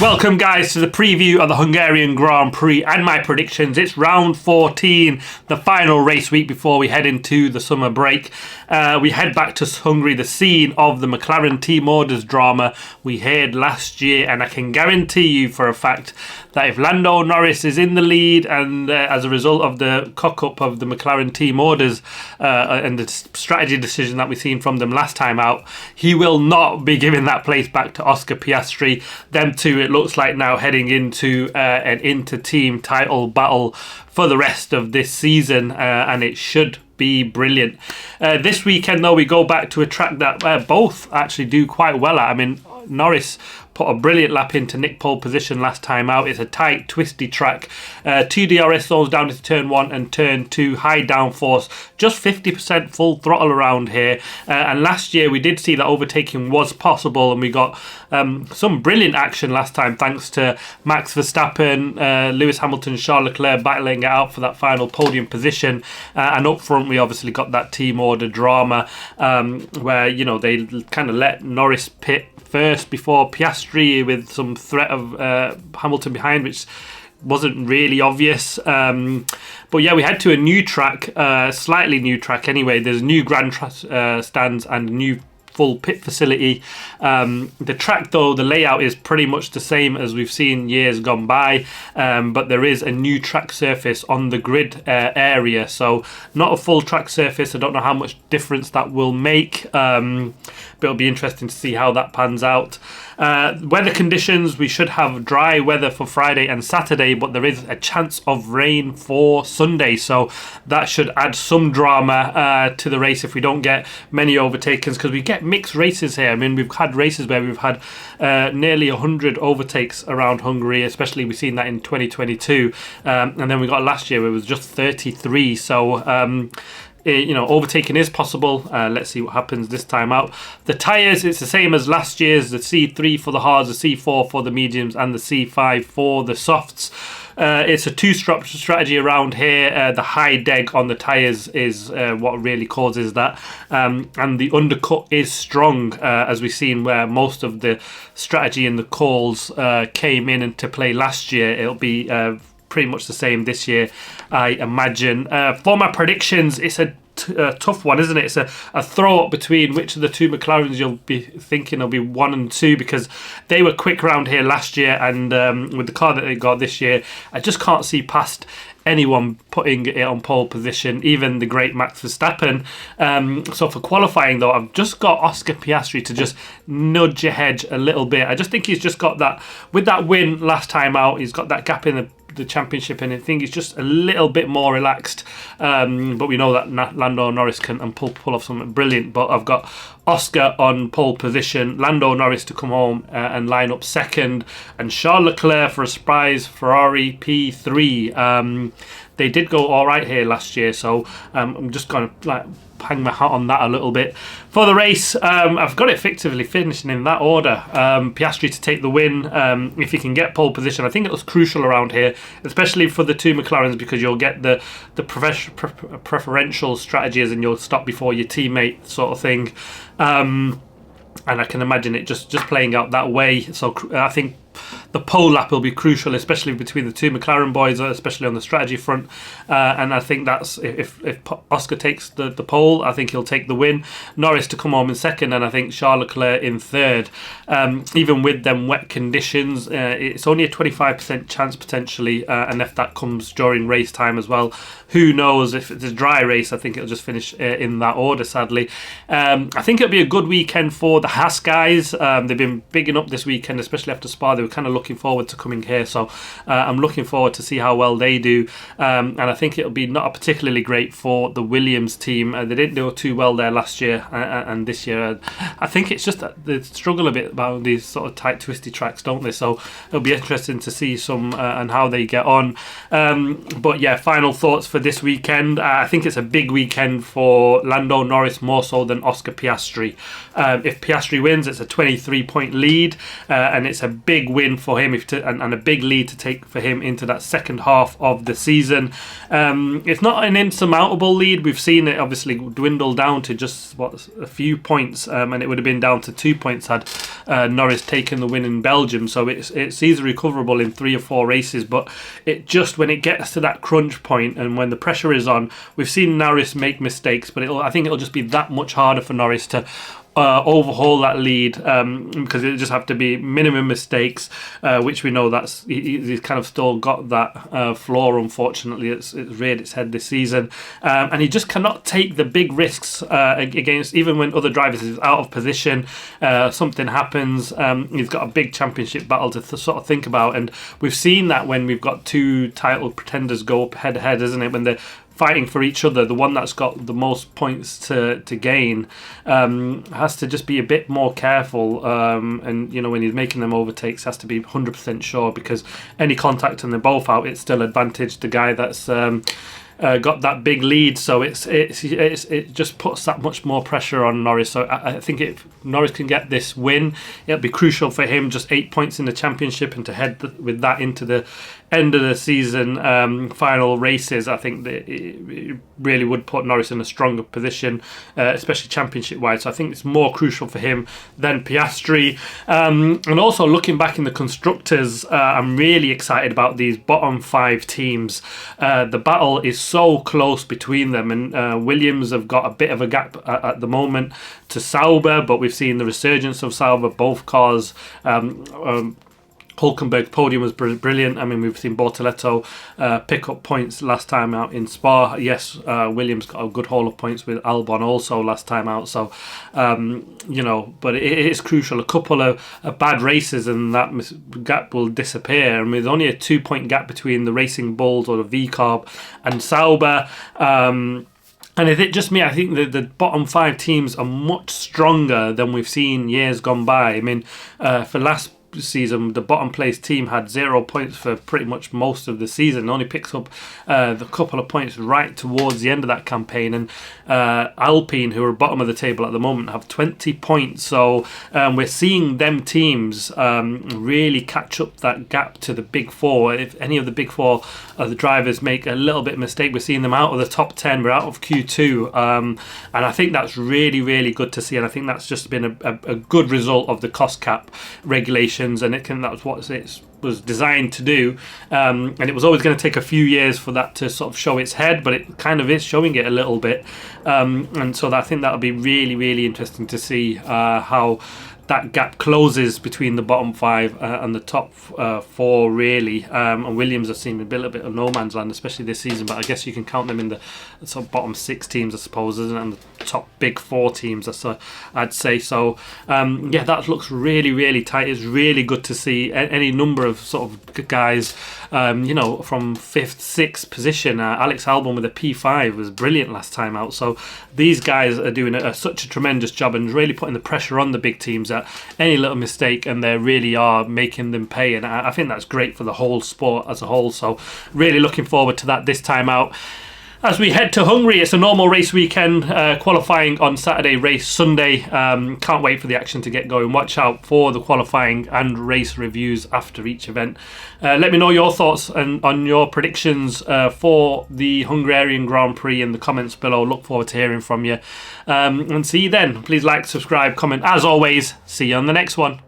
Welcome guys to the preview of the Hungarian Grand Prix and my predictions. It's round 14, the final race week before we head into the summer break. We head back to Hungary, the scene of the McLaren team orders drama we heard last year, and I can guarantee you for a fact that if Lando Norris is in the lead and as a result of the cock-up of the McLaren team orders and the strategy decision that we've seen from them last time out, he will not be giving that place back to Oscar Piastri. Them two, it looks like now, heading into an inter-team title battle for the rest of this season, and it should be brilliant. This weekend, though, we go back to a track that both actually do quite well at. I mean, Norris put a brilliant lap into Nick pole position last time out. It's a tight, twisty track. 2 DRS zones down into turn 1 and turn 2, high downforce, just 50% full throttle around here. And last year we did see that overtaking was possible, and we got some brilliant action last time thanks to Max Verstappen, Lewis Hamilton, Charles Leclerc battling it out for that final podium position. And up front we obviously got that team order drama where, you know, they kind of let Norris pit first before Piastri with some threat of Hamilton behind, which wasn't really obvious. But yeah, we head to a new track, slightly new track anyway. There's new grandstands and new full pit facility. The track, though, the layout is pretty much the same as we've seen years gone by, but there is a new track surface on the grid area, so not a full track surface. I don't know how much difference that will make, but it'll be interesting to see how that pans out. Weather conditions, we should have dry weather for Friday and Saturday, but there is a chance of rain for Sunday, so that should add some drama to the race if we don't get many overtakings, because we get mixed races here. I mean, we've had races where we've had nearly 100 overtakes around Hungary, especially we've seen that in 2022, and then we got last year where it was just 33, so you know, overtaking is possible. Let's see what happens this time out. The tyres, it's the same as last year's, the C3 for the hards, the C4 for the mediums, and the C5 for the softs. It's a two-strap strategy around here. The high deg on the tyres is what really causes that. And the undercut is strong, as we've seen where most of the strategy and the calls came in into play last year. It'll be pretty much the same this year, I imagine. For my predictions, it's a tough one, isn't it? It's a throw up between which of the two McLarens you'll be thinking will be 1 and 2, because they were quick round here last year, and with the car that they got this year, I just can't see past anyone putting it on pole position, even the great Max Verstappen. So for qualifying, though, I've just got Oscar Piastri to just nudge ahead a little bit. I just think he's just got that, with that win last time out, he's got that gap in the championship, and I think he's just a little bit more relaxed, but we know that Lando Norris can pull off something brilliant. But I've got Oscar on pole position, Lando Norris to come home and line up second, and Charles Leclerc for a surprise Ferrari P3. They did go all right here last year, so I'm just going to hang my hat on that a little bit. For the race, I've got it effectively finishing in that order. Piastri to take the win. If he can get pole position, I think it was crucial around here, especially for the two McLarens, because you'll get the preferential strategies and you'll stop before your teammate sort of thing. And I can imagine it just playing out that way. So I think the pole lap will be crucial, especially between the two McLaren boys, especially on the strategy front. And I think that's if Oscar takes the pole, I think he'll take the win. Norris to come home in second, and I think Charles Leclerc in third. Even with them wet conditions, it's only a 25% chance potentially, and if that comes during race time as well, who knows? If it's a dry race, I think it'll just finish in that order, sadly. I think it'll be a good weekend for the Haas guys. They've been bigging up this weekend, especially after Spa. They were kind of looking forward to coming here, so I'm looking forward to see how well they do, and I think it'll be not particularly great for the Williams team. They didn't do too well there last year, and this year I think it's just that they struggle a bit about these sort of tight twisty tracks, don't they? So it'll be interesting to see some and how they get on. But yeah, final thoughts for this weekend. I think it's a big weekend for Lando Norris, more so than Oscar Piastri. If Piastri wins, it's a 23-point lead, and it's a big win for for him and a big lead to take for him into that second half of the season. It's not an insurmountable lead. We've seen it obviously dwindle down to just a few points, and it would have been down to 2 points had Norris taken the win in Belgium. So it's easily recoverable in 3 or 4 races, but it just, when it gets to that crunch point and when the pressure is on, we've seen Norris make mistakes, but I think it'll just be that much harder for Norris to overhaul that lead, because it just have to be minimum mistakes, which we know he's kind of still got that flaw. Unfortunately, it's reared its head this season, and he just cannot take the big risks against, even when other drivers is out of position, something happens. He's got a big championship battle to sort of think about, and we've seen that when we've got 2 title pretenders go up head to head, isn't it? When they're fighting for each other, the one that's got the most points to gain has to just be a bit more careful, and when he's making them overtakes, has to be 100% sure, because any contact and they're both out, it's still advantage the guy that's got that big lead. So it just puts that much more pressure on Norris. So I think if Norris can get this win, it'll be crucial for him, just 8 points in the championship, and to head with that into the end of the season final races. I think that it really would put Norris in a stronger position, especially championship wide. So I think it's more crucial for him than Piastri. And also looking back in the constructors, I'm really excited about these bottom 5 teams. The battle is so close between them, and Williams have got a bit of a gap at the moment to Sauber, but we've seen the resurgence of Sauber. Both cars, Hulkenberg's podium was brilliant. I mean, we've seen Bortoleto pick up points last time out in Spa. Yes, Williams got a good haul of points with Albon also last time out. So, but it is crucial. A couple of bad races and that gap will disappear. And there's only a 2-point gap between the Racing Bulls or the V-Carb and Sauber. And is it just me? I think the bottom 5 teams are much stronger than we've seen years gone by. I mean, for last season, the bottom place team had 0 points for pretty much most of the season. Only picks up the couple of points right towards the end of that campaign, and Alpine, who are bottom of the table at the moment, have 20 points. So we're seeing them teams really catch up that gap to the big 4. If any of the big 4 of the drivers make a little bit of mistake, we're seeing them out of the top 10. We're out of Q2, and I think that's really, really good to see. And I think that's just been a good result of the cost cap regulations, and that's what it was designed to do, and it was always going to take a few years for that to sort of show its head, but it kind of is showing it a little bit, and so I think that'll be really, really interesting to see how that gap closes between the bottom 5 and the top 4, really. And Williams have seen a little bit of no man's land, especially this season, but I guess you can count them in the sort of bottom 6 teams, I suppose, isn't it? And the top big 4 teams, I'd say. So, that looks really, really tight. It's really good to see any number of sort of guys, from 5th, 6th position. Alex Albon with a P5 was brilliant last time out. So these guys are doing such a tremendous job and really putting the pressure on the big teams at any little mistake, and they really are making them pay. And I think that's great for the whole sport as a whole. So really looking forward to that this time out. As we head to Hungary, it's a normal race weekend, qualifying on Saturday, race Sunday. Can't wait for the action to get going. Watch out for the qualifying and race reviews after each event. Let me know your thoughts on your predictions for the Hungarian Grand Prix in the comments below. Look forward to hearing from you. And see you then. Please like, subscribe, comment. As always, see you on the next one.